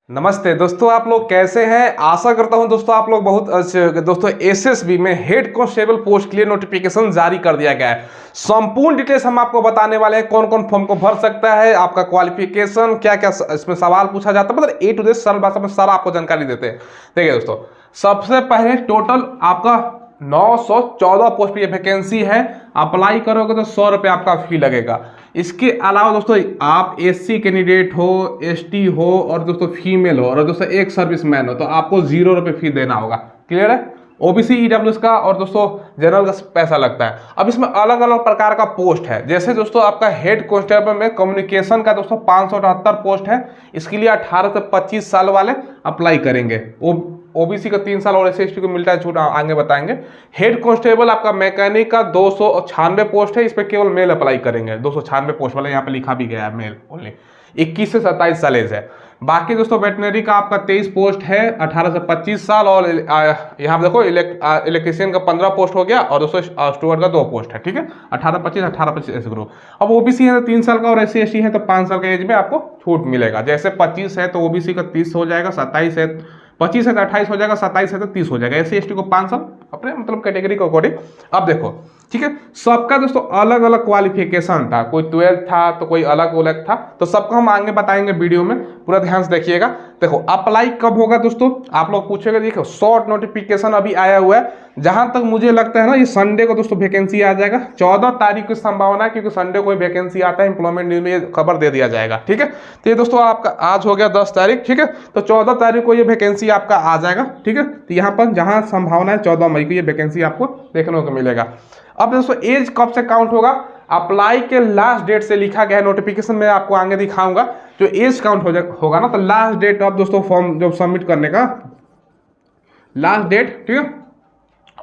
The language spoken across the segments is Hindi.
नमस्ते दोस्तों, आप लोग कैसे हैं। आशा करता हूं दोस्तों आप लोग बहुत अच्छे होंगे। दोस्तों एसएसबी में हेड कांस्टेबल पोस्ट के लिए नोटिफिकेशन जारी कर दिया गया है। संपूर्ण डिटेल्स हम आपको बताने वाले हैं, कौन कौन फॉर्म को भर सकता है, आपका क्वालिफिकेशन क्या क्या इसमें सवाल पूछा जाता है, मतलब ए टू जेड सरल भाषा में सारा आपको जानकारी देते हैं। देखिए दोस्तों, सबसे पहले टोटल आपका 914 पोस्ट पे ये वैकेंसी है। अप्लाई करोगे तो 100 रुपये आपका फी लगेगा। इसके अलावा दोस्तों आप एससी कैंडिडेट हो, एसटी हो और दोस्तों फीमेल हो और दोस्तों एक सर्विसमैन हो तो आपको 0 रुपये फी देना होगा। क्लियर है। ओबीसी ईडब्ल्यूएस का और दोस्तों जनरल का पैसा लगता है। अब इसमें अलग अलग प्रकार का पोस्ट है। जैसे दोस्तों आपका हेड कांस्टेबल में कम्युनिकेशन का दोस्तों 578 पोस्ट है। इसके लिए 18 से 25 साल वाले अप्लाई करेंगे। ओबीसी का 3 साल और एससी एसटी को मिलता है छूट, आगे बताएंगे। हेड कांस्टेबल आपका मैकेनिक का 296 पोस्ट है। इस पर केवल मेल अप्लाई करेंगे। 296 पोस्ट वाले यहाँ पे लिखा भी गया है मेल ओनली। 21 से 27 साल एज है। बाकी दोस्तों वेटनरी का आपका 23 पोस्ट है, 18 से 25 साल। और यहाँ पे देखो इलेक्ट्रीशियन का 15 पोस्ट हो गया और दोस्तों स्टूवर्ड का 2 पोस्ट है। ठीक है, 18-25 ऐसे ग्रुप। अब ओबीसी है तो 3 साल का और एससी एसटी है तो 5 साल का एज में आपको छूट मिलेगा। जैसे 25 है तो ओबीसी का 30 हो जाएगा, 27 है 25 है तो 28 हो जाएगा, 27 है तो 30 हो जाएगा। एससी एसटी को 5 साल अपने मतलब कैटेगरी के अकॉर्डिंग। अब देखो ठीक है, सबका दोस्तों अलग अलग क्वालिफिकेशन था। कोई 12 था तो कोई अलग अलग था, तो सबको हम आगे बताएंगे वीडियो में, पूरा ध्यान से देखिएगा। देखो अप्लाई कब होगा दोस्तों, आप लोग पूछेंगे। देखो शॉर्ट नोटिफिकेशन अभी आया हुआ है। जहां तक मुझे लगता है ना, ये संडे को दोस्तों वैकेंसी आ जाएगा। 14 तारीख की संभावना है, क्योंकि संडे को वैकेंसी आता है। इंप्लॉयमेंट न्यूज में ये खबर दे दिया जाएगा। ठीक है, तो ये दोस्तों आपका आज हो गया 10 तारीख। ठीक है, तो 14 तारीख को ये वैकेंसी आपका आ जाएगा। ठीक है, तो यहाँ पर जहां संभावना है 14 मई को ये वैकेंसी आपको देखने को मिलेगा। अब दोस्तों एज कब से काउंट होगा, अप्लाई के लास्ट डेट से लिखा गया है नोटिफिकेशन में, आपको आगे दिखाऊंगा। जो एज काउंट होगा ना, तो लास्ट डेट अब दोस्तों फॉर्म जब सबमिट करने का लास्ट डेट, ठीक है,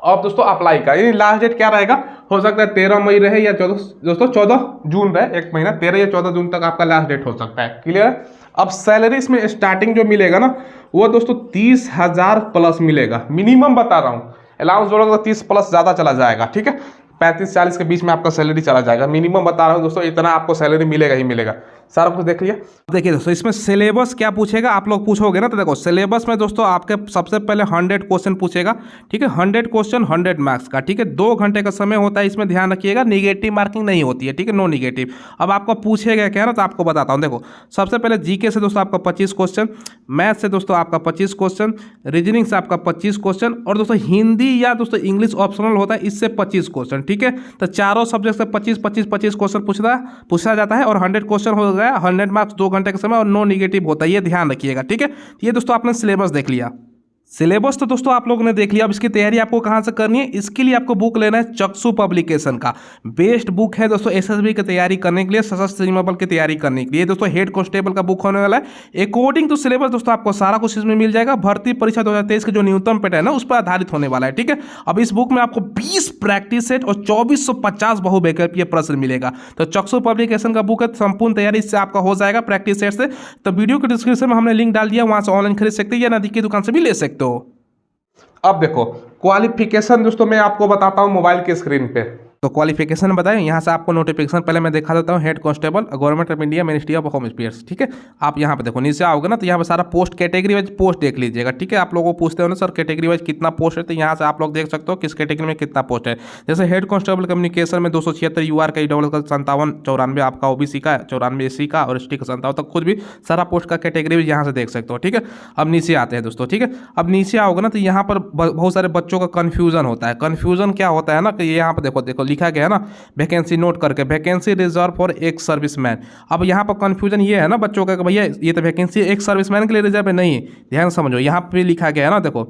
अब दोस्तों अप्लाई का यानी लास्ट डेट क्या रहेगा, हो सकता है 13 मई रहे या 14 जून रहे। एक महीना 13 या 14 जून तक आपका लास्ट डेट हो सकता है। क्लियर है। अब सैलरी इसमें स्टार्टिंग जो मिलेगा ना, वो दोस्तों 30,000 प्लस मिलेगा। मिनिमम बता रहा हूँ, अलाउंस जोड़ोगे तो 30 प्लस ज़्यादा चला जाएगा। ठीक है, 35-40 के बीच में आपका सैलरी चला जाएगा। मिनिमम बता रहा हूँ दोस्तों, इतना आपको सैलरी मिलेगा ही मिलेगा। सारा कुछ देख लिया। देखिए दोस्तों, इसमें सिलेबस क्या पूछेगा, आप लोग पूछोगे ना, तो देखो सिलेबस में दोस्तों आपके सबसे पहले 100 क्वेश्चन पूछेगा। ठीक है, 100 क्वेश्चन 100 मार्क्स का। ठीक है, 2 घंटे का समय होता है। इसमें ध्यान रखिएगा, निगेटिव मार्किंग नहीं होती है। ठीक है, नो निगेटिव। अब आपको पूछेगा क्या ना, तो आपको बताता हूँ। देखो सबसे पहले जीके से दोस्तों आपका 25 क्वेश्चन, मैथ से दोस्तों आपका 25 क्वेश्चन, रीजनिंग से आपका 25 क्वेश्चन और दोस्तों हिंदी या दोस्तों इंग्लिश ऑप्शनल होता है, इससे 25 क्वेश्चन। ठीक है, तो चारों सब्जेक्ट से 25-25-25 क्वेश्चन पूछा जाता है और 100 क्वेश्चन हो गया, 100 मार्क्स, 2 घंटे का समय और नो निगेटिव होता है। ये ध्यान रखिएगा। ठीक है, ये दोस्तों आपने सिलेबस देख लिया। सिलेबस तो दोस्तों आप लोगों ने देख लिया। अब इसकी तैयारी आपको कहाँ से करनी है, इसके लिए आपको बुक लेना है चक्षु पब्लिकेशन का। बेस्ट बुक है दोस्तों एसएसबी की तैयारी करने के लिए, सशस्त्र सीमा बल की तैयारी करने के लिए। दोस्तों हेड कांस्टेबल का बुक होने वाला है। अकॉर्डिंग टू सिलेबस दोस्तों आपको सारा कुछ इसमें मिल जाएगा। भर्ती परीक्षा 2023 के जो न्यूनतम पैटर्न है उस पर आधारित होने वाला है। ठीक है, अब इस बुक में आपको 20 प्रैक्टिस सेट और 2450 बहुविकल्पीय प्रश्न मिलेगा। तो चक्षु पब्लिकेशन का बुक है, संपूर्ण तैयारी इससे आपका हो जाएगा प्रैक्टिस सेट से। तो वीडियो के डिस्क्रिप्शन में हमने लिंक डाल दिया, वहां से ऑनलाइन खरीद सकते हैं या नजदीक की दुकान से भी ले सकते हो। अब देखो क्वालिफिकेशन दोस्तों मैं आपको बताता हूं मोबाइल के स्क्रीन पे। तो क्वालिफिकेशन बताएं, यहाँ से आपको नोटिफिकेशन पहले मैं दिखा देता हूँ। Head constable, government of India, ministry of home affairs. ठीक है, आप यहाँ पे देखो, नीचे आओगे ना तो यहाँ पे सारा पोस्ट कैटेगरी वाइज पोस्ट देख लीजिएगा। ठीक है, आप लोगों को पूछते हो ना सर कैटेगरी वाइज कितना पोस्ट है, तो यहाँ से आप लोग देख सकते हो किस कैटेगरी में कितना पोस्ट है। जैसे हेड कांस्टेबल कम्युनिकेशन में 276 यूआर का, ईडब्ल्यू का 57, 94 आपका ओबीसी का, 94 एससी का और एसटी का 57 तक। खुद भी सारा पोस्ट का कैटेगरी यहाँ से देख सकते हो। ठीक है, अब नीचे आते हैं दोस्तों। ठीक है, अब नीचे आओगे ना तो यहाँ पर बहुत सारे बच्चों का कन्फ्यूजन होता है। कन्फ्यूजन क्या होता है ना कि यहाँ पर देखो लिखा गया है ना, वैकेंसी नोट करके, vacancy reserve for ex serviceman. अब यहाँ पर कंफ्यूजन ये है ना बच्चों का कि भैया ये तो वैकेंसी एक सर्विसमैन के लिए रिजर्व है। नहीं, ध्यान समझो, यहाँ पे लिखा गया है ना, देखो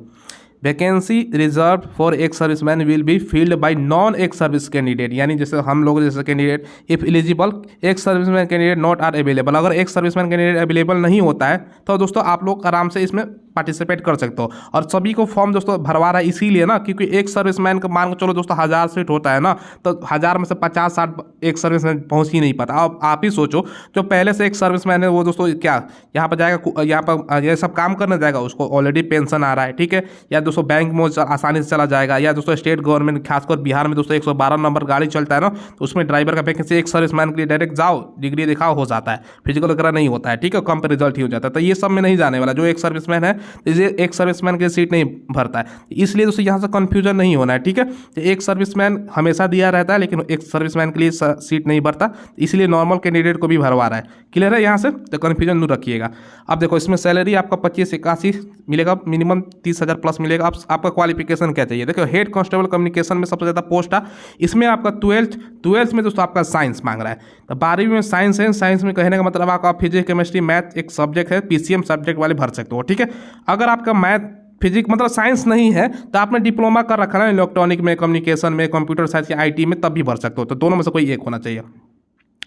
vacancy reserve for ex serviceman will be filled by non ex service candidate. यानी जैसे हम लोग जैसे candidate if eligible ex serviceman candidate not are available. अगर एक सर्विसमैन कैंडिडेट अवेलेबल नहीं होता है तो दोस्तों आप लोग आराम से इसमें पार्टिसिपेट कर सकते हो। और सभी को फॉर्म दोस्तों भरवा रहा है इसीलिए ना, क्योंकि एक सर्विसमैन का मान के चलो दोस्तों 1000 सीट होता है ना, तो 1000 में से 50-60 एक सर्विसमैन पहुंच ही नहीं पाता। अब आप ही सोचो, जो पहले से एक सर्विसमैन है वो दोस्तों क्या यहाँ पर जाएगा, यहाँ पर ये सब काम करने जाएगा, उसको ऑलरेडी पेंशन आ रहा है, ठीक है, या दोस्तों बैंक में आसानी से चला जाएगा, या दोस्तों स्टेट गवर्नमेंट खासकर बिहार में दोस्तों 112 नंबर गाड़ी चलता है ना, तो उसमें ड्राइवर का वैकेंसी एक सर्विसमैन के लिए डायरेक्ट जाओ, डिग्री दिखाओ, हो जाता है, फिजिकल वगैरह नहीं होता है, ठीक है, कम पे रिजल्ट ही हो जाता है। तो ये सब में नहीं जाने वाला, जो एक सर्विसमैन है इसे एक सर्विसमैन की सीट नहीं भरता है, इसलिए दोस्तों यहाँ से कंफ्यूजन नहीं होना है, ठीक है। तो एक सर्विसमैन हमेशा दिया रहता है, लेकिन एक सर्विसमैन के लिए सीट नहीं भरता, इसलिए नॉर्मल कैंडिडेट को भी भरवा रहा है। क्लियर है यहाँ से, तो कन्फ्यूजन दूर रखिएगा। अब देखो इसमें सैलरी आपका 25-81 मिलेगा, मिनिमम 30,000 प्लस मिलेगा। अब आपका क्वालिफिकेशन क्या चाहिए, देखो हेड कांस्टेबल कम्युनिकेशन में सबसे ज़्यादा पोस्ट है, इसमें आपका 12th में दोस्तों आपका साइंस मांग रहा है, तो 12वीं में साइंस है, साइंस में कहने का मतलब आपका फिजिक्स केमिस्ट्री मैथ एक सब्जेक्ट है, पीसीएम सब्जेक्ट वाले भर सकते हो, ठीक है। अगर आपका मैथ फिजिक्स मतलब साइंस नहीं है तो आपने डिप्लोमा कर रखा है इलेक्ट्रॉनिक में, कम्युनिकेशन में, कंप्यूटर साइंस या आईटी में, तब भी भर सकते हो, तो दोनों में से कोई एक होना चाहिए।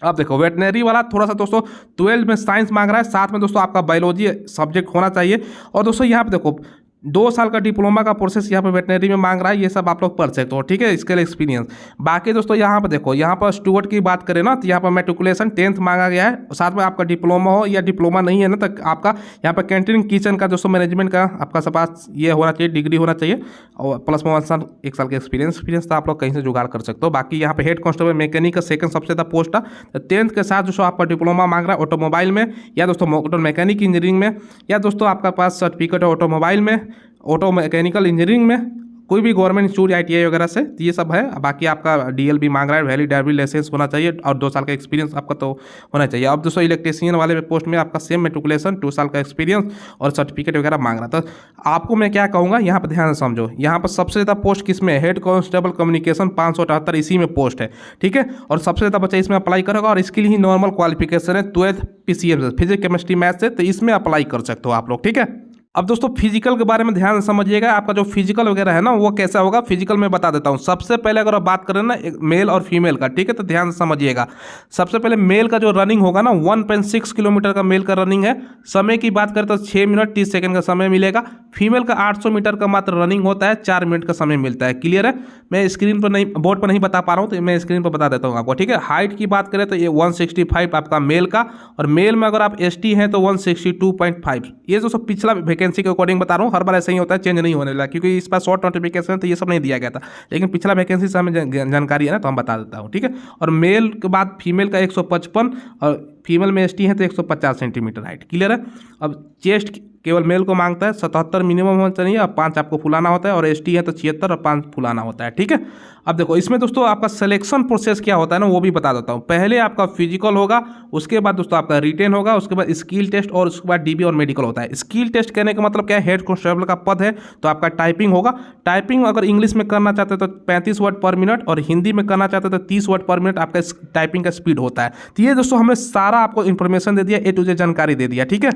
अब देखो वेटनरी वाला थोड़ा सा दोस्तों 12 में साइंस मांग रहा है, साथ में दोस्तों आपका बायोलॉजी सब्जेक्ट होना चाहिए। और दोस्तों यहाँ पे देखो 2 साल का डिप्लोमा का प्रोसेस यहाँ पे वेटनरी में मांग रहा है, ये सब आप लोग पढ़ सकते हो, ठीक है, इसके लिए एक्सपीरियंस। बाकी दोस्तों यहाँ पे देखो, यहाँ पर स्टूवर्ट की बात करें ना, तो यहाँ पर मैट्रिकुलेशन 10th मांगा गया है, साथ में आपका डिप्लोमा हो या डिप्लोमा नहीं है ना, तो आपका यहाँ पर कैंटीन किचन का दोस्तों मैनेजमेंट का आपका सब पास ये होना चाहिए, डिग्री होना चाहिए, और प्लस में 1 साल का एक्सपीरियंस तो आप लोग कहीं से जुगाड़ कर सकते हो। बाकी यहाँ पे हेड कांस्टेबल मैकेनिक का सेकंड सबसे ज़्यादा पोस्ट है, तो 10th के साथ दोस्तों आपका डिप्लोमा मांग रहा है ऑटोमोबाइल में, या दोस्तों मोटर मैकेनिक इंजीनियरिंग में, या दोस्तों आपका पास सर्टिफिकेट है ऑटोमोबाइल में, ऑटो मैकेनिकल इंजीनियरिंग में, कोई भी गवर्नमेंट इंस्टीट्यूट आईटीआई वगैरह से, तो ये सब है। बाकी आपका डीएलबी मांग रहा है, वैलिड ड्राइविंग लाइसेंस होना चाहिए, और 2 साल का एक्सपीरियंस आपका तो होना चाहिए। अब दोस्तों इलेक्ट्रीशियन वाले पोस्ट में आपका सेम मैट्रिकुलेशन 2 साल का एक्सपीरियंस और सर्टिफिकेट वगैरह मांग रहा था। आपको मैं क्या कहूँगा, यहाँ पर ध्यान से समझो, यहाँ पर सबसे ज़्यादा पोस्ट किस में, हेड कांस्टेबल कम्युनिकेशन 578 इसी में पोस्ट है, ठीक है, और सबसे ज़्यादा बच्चा इसमें अप्लाई करेगा, और इसके लिए ही नॉर्मल क्वालिफिकेशन है 12th पीसीएम से, फिजिक्स केमिस्ट्री मैथ से, तो इसमें अप्लाई कर सकते हो आप लोग, ठीक है। अब दोस्तों फिजिकल के बारे में ध्यान से समझिएगा, आपका जो फिजिकल वगैरह है ना वो कैसा होगा, फिजिकल में बता देता हूँ। सबसे पहले अगर आप बात करें ना मेल और फीमेल का, ठीक है, तो ध्यान से समझिएगा। सबसे पहले मेल का जो रनिंग होगा ना 1.6 किलोमीटर का मेल का रनिंग है, समय की बात करें तो 6 मिनट 30 सेकंड का समय मिलेगा। फीमेल का 800 मीटर का मात्र रनिंग होता है, 4 मिनट का समय मिलता है। क्लियर है, मैं स्क्रीन पर नहीं, बोर्ड पर नहीं बता पा रहा हूँ, तो मैं स्क्रीन पर बता देता हूँ आपको, ठीक है। हाइट की बात करें तो ये 165 आपका मेल का, और मेल में अगर आप एसटी हैं तो 162.5। ये जो सब पिछला वैकेंसी के अकॉर्डिंग बता रहा हूँ, हर बार ऐसा ही होता है, चेंज नहीं होने लगा, क्योंकि इस बार शॉर्ट नोटिफिकेशन तो ये सब नहीं दिया गया था, लेकिन पिछला वैकेंसी से हमें जानकारी है ना, तो हम बता देता हूँ, ठीक है। और मेल के बाद फीमेल का 155, और फीमेल में एसटी है तो 150 सेंटीमीटर हाइट। क्लियर है। अब चेस्ट केवल मेल को मांगता है 77 मिनिमम होना चाहिए, और 5 आपको फुलाना होता है, और एसटी है तो 76 और 5 फुलाना होता है, ठीक है। अब देखो इसमें दोस्तों आपका सिलेक्शन प्रोसेस क्या होता है ना वो भी बता देता हूँ। पहले आपका फिजिकल होगा, उसके बाद दोस्तों आपका रिटेन होगा, उसके बाद स्किल टेस्ट, और उसके बाद डीबी और मेडिकल होता है। स्किल टेस्ट कहने का मतलब क्या है, हेड कांस्टेबल का पद है तो आपका टाइपिंग होगा। टाइपिंग अगर इंग्लिश में करना चाहते हो तो 35 वर्ड पर मिनट, और हिंदी में करना चाहते हो तो 30 वर्ड पर मिनट आपका टाइपिंग का स्पीड होता है। तो ये दोस्तों हमें सारा आपको इन्फॉर्मेशन दे दिया, ए टू जेड जानकारी दे दिया, ठीक है।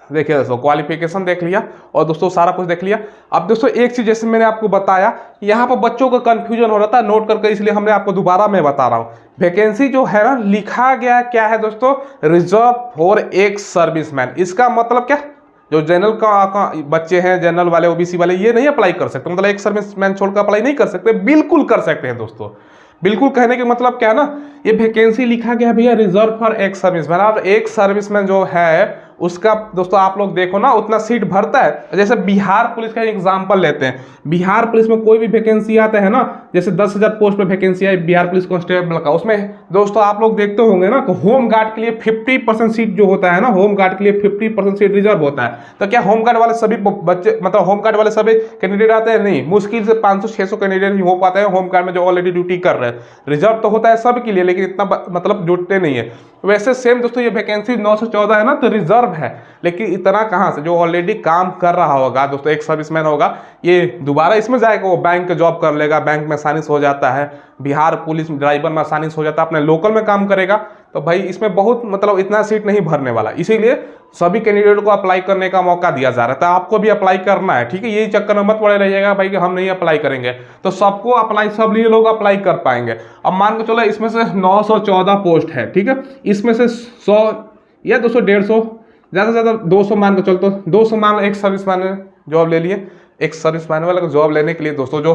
देखिए दोस्तों क्वालिफिकेशन देख लिया, और दोस्तों सारा कुछ देख लिया। अब दोस्तों एक चीज जैसे मैंने आपको बताया, यहाँ पर बच्चों का कंफ्यूजन हो रहा था नोट करके, इसलिए हमने आपको दोबारा मैं बता रहा हूँ। वैकेंसी जो है ना लिखा गया क्या है दोस्तों, रिजर्व फॉर एक्स सर्विसमैन। इसका मतलब क्या, जो जनरल का बच्चे हैं, जनरल वाले ओबीसी वाले, ये नहीं अप्लाई कर सकते, मतलब एक सर्विसमैन छोड़कर अप्लाई नहीं कर सकते, बिल्कुल कर सकते हैं दोस्तों। बिल्कुल कहने के मतलब क्या है ना, ये वैकेंसी लिखा गया भैया रिजर्व फॉर एक्स सर्विसमैन। अब एक सर्विसमैन जो है उसका दोस्तों आप लोग देखो ना उतना सीट भरता है। जैसे बिहार पुलिस का एग्जांपल लेते हैं, बिहार पुलिस में कोई भी वैकेंसी आता है ना, जैसे 10,000 पोस्ट पे वैकेंसी आई बिहार पुलिस कांस्टेबल का, उसमें दोस्तों आप लोग देखते होंगे ना, होम गार्ड के लिए 50% सीट जो होता है ना, होम गार्ड के लिए 50% सीट रिजर्व होता है। तो क्या होम गार्ड वाले सभी बच्चे, मतलब होम गार्ड वाले सभी कैंडिडेट आते हैं? नहीं, मुश्किल से 500-600 कैंडिडेट ही हो पाते हैं होम गार्ड में जो ऑलरेडी ड्यूटी कर रहे हैं। रिजर्व तो होता है सबके लिए, लेकिन इतना मतलब जुटते नहीं है। वैसे सेम दोस्तों ये वैकेंसी 914 है ना, तो रिजर्व है, लेकिन इतना कहां से, जो ऑलरेडी काम कर रहा होगा दोस्तों, एक सर्विसमैन होगा, ये दोबारा इसमें जाएगा, वो बैंक का जॉब कर लेगा, बैंक में आसानी से हो जाता है, बिहार पुलिस ड्राइवर में आसानी से हो जाता है, अपने लोकल में काम करेगा, तो भाई इसमें बहुत मतलब इतना सीट नहीं भरने वाला। इसीलिए सभी कैंडिडेट को अप्लाई करने का मौका दिया जा रहा है, तो आपको भी अप्लाई करना है, ठीक है। यही चक्कर में मत पड़े रहिएगा भाई कि हम नहीं अप्लाई करेंगे, तो सबको अप्लाई, सब लिए लोग अप्लाई कर पाएंगे। अब मान के चलो इसमें से 914 पोस्ट है, ठीक है, इसमें से 100 या 200 150 ज़्यादा से ज़्यादा 200 मान के चल, तो 200 मान एक सर्विसमैन ने जॉब ले लिए। एक सर्विसमैन वाला को जॉब लेने के लिए दोस्तों जो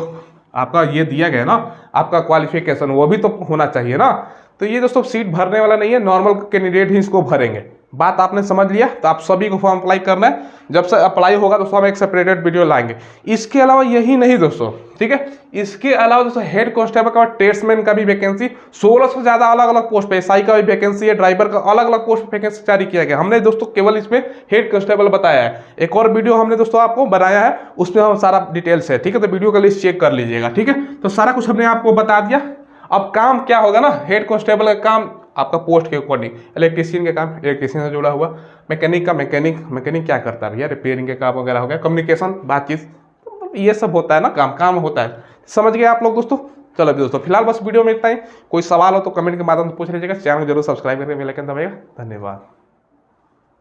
आपका ये दिया गया ना, आपका क्वालिफिकेशन, वो भी तो होना चाहिए ना। तो ये दोस्तों सीट भरने वाला नहीं है, नॉर्मल कैंडिडेट ही इसको भरेंगे। बात आपने समझ लिया। तो आप सभी को फॉर्म अप्लाई करना है। जब से अप्लाई होगा दोस्तों हम एक सेपरेटेड वीडियो लाएंगे। इसके अलावा यही नहीं दोस्तों, ठीक है, इसके अलावा दोस्तों हेड कांस्टेबल का, ट्रेड्समैन का भी वैकेंसी 16 से ज़्यादा अलग अलग पोस्ट पे, एसआई का भी वैकेंसी है, ड्राइवर का अलग अलग पोस्ट पे वैकेंसी जारी किया गया। हमने दोस्तों केवल इसमें हेड कांस्टेबल बताया है। एक और वीडियो हमने दोस्तों आपको बनाया है, उसमें हम सारा डिटेल्स है, ठीक है। तो वीडियो का लिस्ट चेक कर लीजिएगा, ठीक है। तो सारा कुछ हमने आपको बता दिया। अब काम क्या होगा ना, हेड कांस्टेबल का काम आपका पोस्ट के अकॉर्डिंग, इलेक्ट्रीशियन का काम इलेक्ट्रीशियन से जुड़ा हुआ, मैकेनिक का मैकेनिक क्या करता है भैया, रिपेयरिंग के काम वगैरह हो गया, कम्युनिकेशन बातचीत, ये सब होता है ना, काम होता है। समझ गए आप लोग दोस्तों। चलो दोस्तों फिलहाल बस वीडियो में इतना ही। कोई सवाल हो तो कमेंट के माध्यम से पूछ लीजिएगा। चैनल को जरूर सब्सक्राइब करके बेल आइकन दबाइएगा। धन्यवाद।